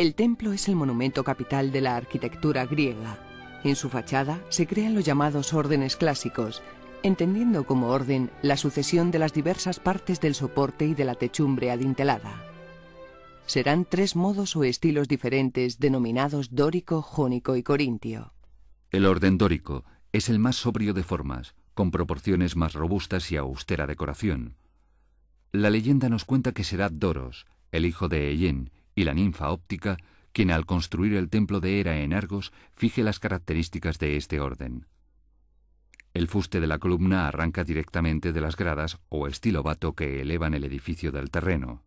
El templo es el monumento capital de la arquitectura griega. En su fachada se crean los llamados órdenes clásicos, entendiendo como orden la sucesión de las diversas partes del soporte y de la techumbre adintelada. Serán 3 modos o estilos diferentes denominados dórico, jónico y corintio. El orden dórico es el más sobrio de formas, con proporciones más robustas y austera decoración. La leyenda nos cuenta que será Doros, el hijo de Hellén, y la ninfa óptica, quien al construir el templo de Hera en Argos fije las características de este orden. El fuste de la columna arranca directamente de las gradas o estilobato que elevan el edificio del terreno.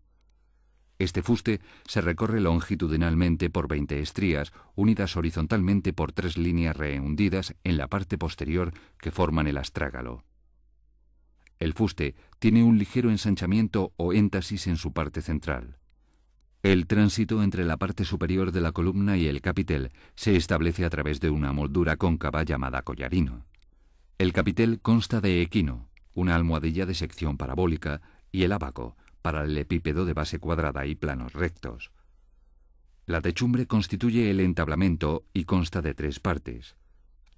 Este fuste se recorre longitudinalmente por 20 estrías, unidas horizontalmente por 3 líneas rehundidas en la parte posterior que forman el astrágalo. El fuste tiene un ligero ensanchamiento o éntasis en su parte central. El tránsito entre la parte superior de la columna y el capitel se establece a través de una moldura cóncava llamada collarino. El capitel consta de equino, una almohadilla de sección parabólica, y el ábaco, paralelepípedo de base cuadrada y planos rectos. La techumbre constituye el entablamento y consta de 3 partes: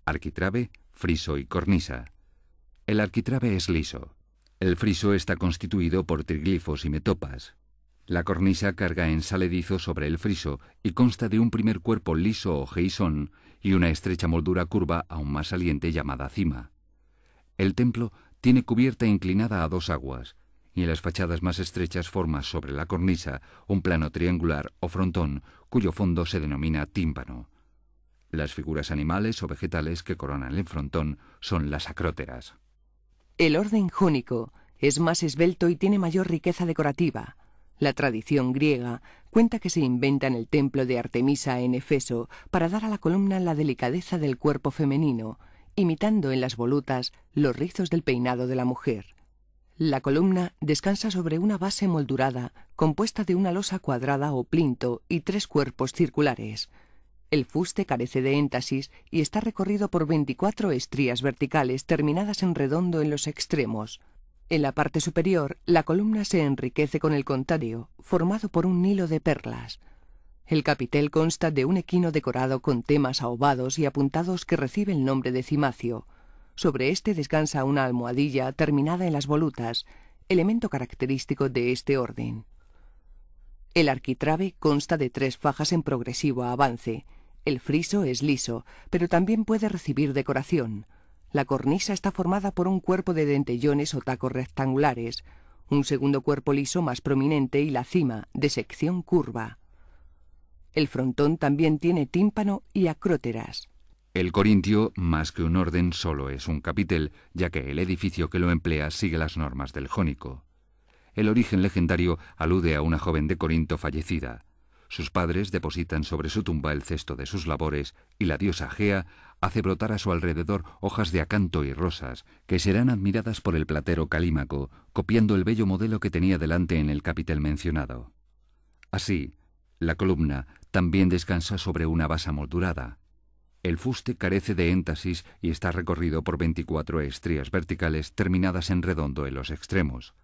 arquitrabe, friso y cornisa. El arquitrabe es liso. El friso está constituido por triglifos y metopas. La cornisa carga en saledizo sobre el friso y consta de un primer cuerpo liso o geisón y una estrecha moldura curva aún más saliente llamada cima. El templo tiene cubierta inclinada a 2 aguas, y en las fachadas más estrechas forma sobre la cornisa un plano triangular o frontón cuyo fondo se denomina tímpano. Las figuras animales o vegetales que coronan el frontón son las acróteras. El orden jónico es más esbelto y tiene mayor riqueza decorativa. La tradición griega cuenta que se inventa en el templo de Artemisa en Efeso para dar a la columna la delicadeza del cuerpo femenino, imitando en las volutas los rizos del peinado de la mujer. La columna descansa sobre una base moldurada compuesta de una losa cuadrada o plinto y 3 cuerpos circulares. El fuste carece de éntasis y está recorrido por 24 estrías verticales terminadas en redondo en los extremos. En la parte superior, la columna se enriquece con el contario, formado por un hilo de perlas. El capitel consta de un equino decorado con temas aovados y apuntados que recibe el nombre de cimacio. Sobre este descansa una almohadilla terminada en las volutas, elemento característico de este orden. El arquitrabe consta de 3 fajas en progresivo avance. El friso es liso, pero también puede recibir decoración. La cornisa está formada por un cuerpo de dentellones o tacos rectangulares, un segundo cuerpo liso más prominente y la cima, de sección curva. El frontón también tiene tímpano y acróteras. El corintio, más que un orden, solo es un capitel, ya que el edificio que lo emplea sigue las normas del jónico. El origen legendario alude a una joven de Corinto fallecida. Sus padres depositan sobre su tumba el cesto de sus labores y la diosa Gea hace brotar a su alrededor hojas de acanto y rosas, que serán admiradas por el platero Calímaco, copiando el bello modelo que tenía delante en el capitel mencionado. Así, la columna también descansa sobre una base moldurada. El fuste carece de éntasis y está recorrido por 24 estrías verticales terminadas en redondo en los extremos.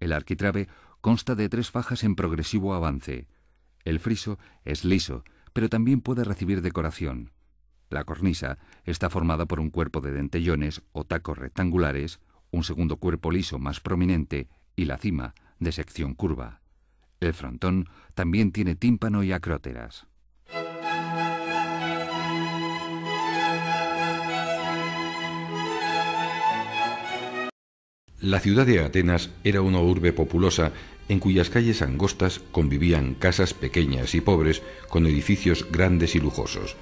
El arquitrabe consta de 3 fajas en progresivo avance. El friso es liso, pero también puede recibir decoración. La cornisa está formada por un cuerpo de dentellones o tacos rectangulares, un segundo cuerpo liso más prominente y la cima, de sección curva. El frontón también tiene tímpano y acróteras. La ciudad de Atenas era una urbe populosa en cuyas calles angostas convivían casas pequeñas y pobres con edificios grandes y lujosos.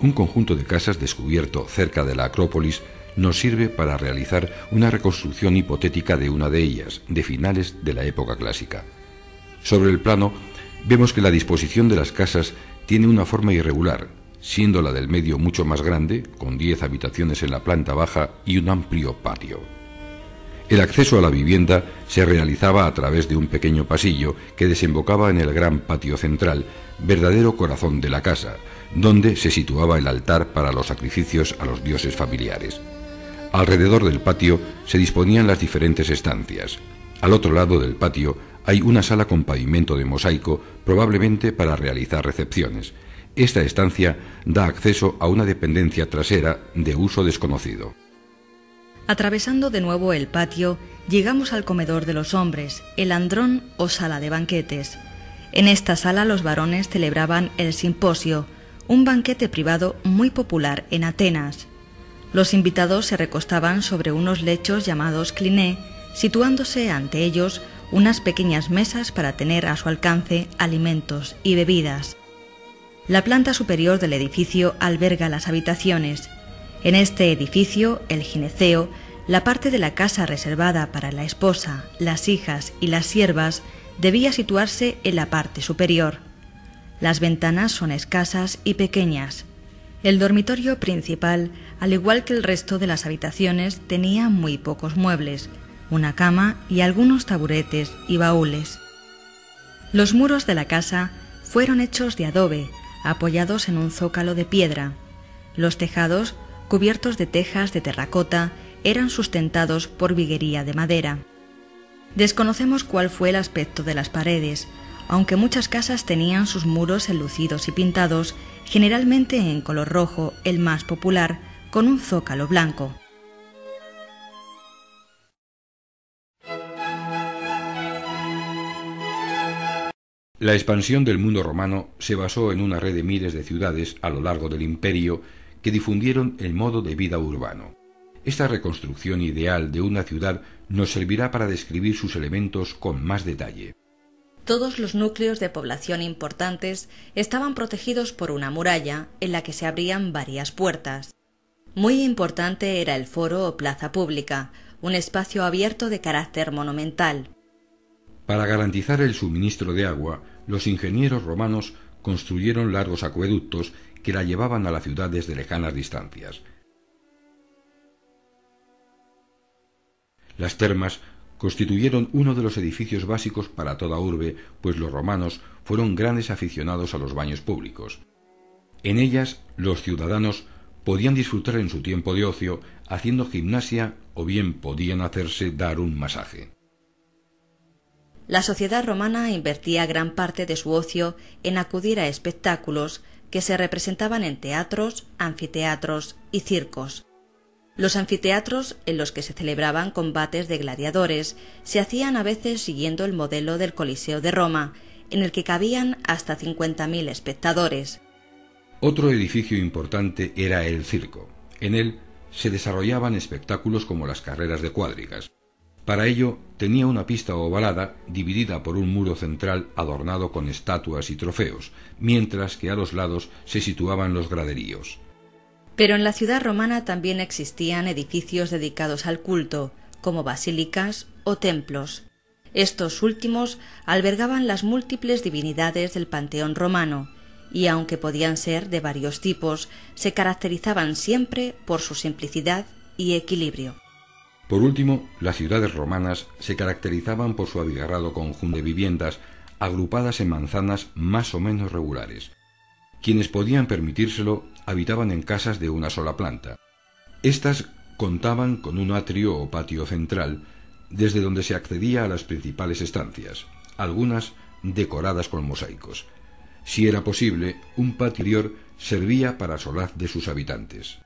Un conjunto de casas descubierto cerca de la Acrópolis nos sirve para realizar una reconstrucción hipotética de una de ellas, de finales de la época clásica. Sobre el plano vemos que la disposición de las casas tiene una forma irregular, siendo la del medio mucho más grande, con 10 habitaciones en la planta baja y un amplio patio. El acceso a la vivienda se realizaba a través de un pequeño pasillo que desembocaba en el gran patio central, verdadero corazón de la casa, donde se situaba el altar para los sacrificios a los dioses familiares. Alrededor del patio se disponían las diferentes estancias. Al otro lado del patio hay una sala con pavimento de mosaico, probablemente para realizar recepciones. Esta estancia da acceso a una dependencia trasera de uso desconocido. Atravesando de nuevo el patio, llegamos al comedor de los hombres, el andrón o sala de banquetes. En esta sala los varones celebraban el simposio, un banquete privado muy popular en Atenas. Los invitados se recostaban sobre unos lechos llamados cliné, situándose ante ellos unas pequeñas mesas para tener a su alcance alimentos y bebidas. La planta superior del edificio alberga las habitaciones. En este edificio, el gineceo, la parte de la casa reservada para la esposa, las hijas y las siervas, debía situarse en la parte superior. Las ventanas son escasas y pequeñas. El dormitorio principal, al igual que el resto de las habitaciones, tenía muy pocos muebles, una cama y algunos taburetes y baúles. Los muros de la casa fueron hechos de adobe, apoyados en un zócalo de piedra. Los tejados, cubiertos de tejas de terracota, eran sustentados por viguería de madera. Desconocemos cuál fue el aspecto de las paredes, aunque muchas casas tenían sus muros enlucidos y pintados, generalmente en color rojo, el más popular, con un zócalo blanco. La expansión del mundo romano se basó en una red de miles de ciudades a lo largo del imperio que difundieron el modo de vida urbano. Esta reconstrucción ideal de una ciudad nos servirá para describir sus elementos con más detalle. Todos los núcleos de población importantes estaban protegidos por una muralla en la que se abrían varias puertas. Muy importante era el foro o plaza pública, un espacio abierto de carácter monumental. Para garantizar el suministro de agua, los ingenieros romanos construyeron largos acueductos que la llevaban a la ciudad desde lejanas distancias. Las termas constituyeron uno de los edificios básicos para toda urbe, pues los romanos fueron grandes aficionados a los baños públicos. En ellas, los ciudadanos podían disfrutar en su tiempo de ocio haciendo gimnasia o bien podían hacerse dar un masaje. La sociedad romana invertía gran parte de su ocio en acudir a espectáculos que se representaban en teatros, anfiteatros y circos. Los anfiteatros, en los que se celebraban combates de gladiadores, se hacían a veces siguiendo el modelo del Coliseo de Roma, en el que cabían hasta 50.000 espectadores. Otro edificio importante era el circo. En él se desarrollaban espectáculos como las carreras de cuadrigas. Para ello tenía una pista ovalada dividida por un muro central adornado con estatuas y trofeos, mientras que a los lados se situaban los graderíos. Pero en la ciudad romana también existían edificios dedicados al culto, como basílicas o templos. Estos últimos albergaban las múltiples divinidades del panteón romano, y aunque podían ser de varios tipos, se caracterizaban siempre por su simplicidad y equilibrio. Por último, las ciudades romanas se caracterizaban por su abigarrado conjunto de viviendas agrupadas en manzanas más o menos regulares. Quienes podían permitírselo habitaban en casas de una sola planta. Estas contaban con un atrio o patio central, desde donde se accedía a las principales estancias, algunas decoradas con mosaicos. Si era posible, un patio interior servía para solaz de sus habitantes.